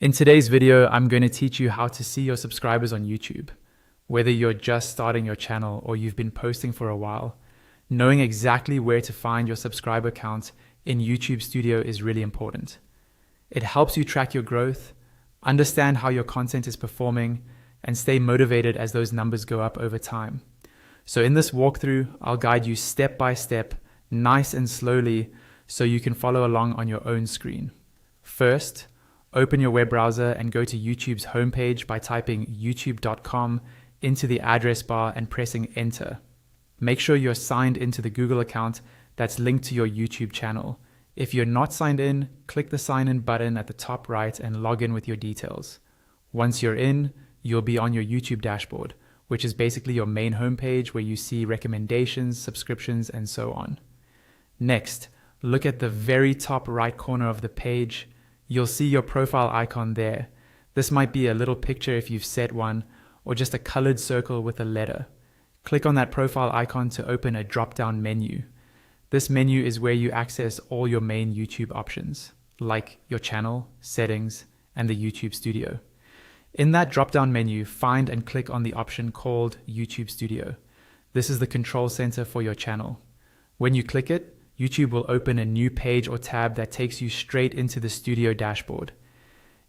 In today's video, I'm going to teach you how to see your subscribers on YouTube. Whether you're just starting your channel or you've been posting for a while, knowing exactly where to find your subscriber count in YouTube Studio is really important. It helps you track your growth, understand how your content is performing, and stay motivated as those numbers go up over time. So in this walkthrough, I'll guide you step by step, nice and slowly, so you can follow along on your own screen. First, open your web browser and go to YouTube's homepage by typing youtube.com into the address bar and pressing enter. Make sure you're signed into the Google account that's linked to your YouTube channel. If you're not signed in, click the sign in button at the top right and log in with your details. Once you're in, you'll be on your YouTube dashboard, which is basically your main homepage where you see recommendations, subscriptions, and so on. Next, look at the very top right corner of the page. You'll see your profile icon there. This might be a little picture if you've set one, or just a colored circle with a letter. Click on that profile icon to open a drop-down menu. This menu is where you access all your main YouTube options, like your channel, settings, and the YouTube Studio. In that drop-down menu, find and click on the option called YouTube Studio. This is the control center for your channel. When you click it, YouTube will open a new page or tab that takes you straight into the Studio dashboard.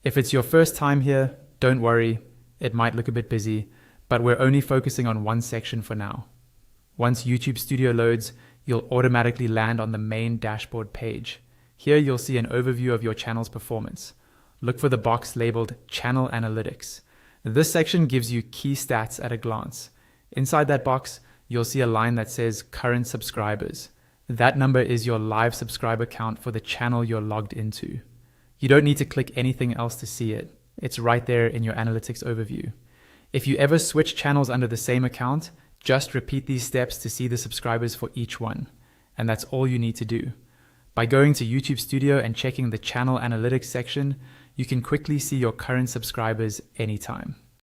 If it's your first time here, don't worry, it might look a bit busy, but we're only focusing on one section for now. Once YouTube Studio loads, you'll automatically land on the main dashboard page. Here you'll see an overview of your channel's performance. Look for the box labeled Channel Analytics. This section gives you key stats at a glance. Inside that box, you'll see a line that says Current Subscribers. That number is your live subscriber count for the channel you're logged into. You don't need to click anything else to see it. It's right there in your analytics overview. If you ever switch channels under the same account, just repeat these steps to see the subscribers for each one. And that's all you need to do. By going to YouTube Studio and checking the channel analytics section, you can quickly see your current subscribers anytime.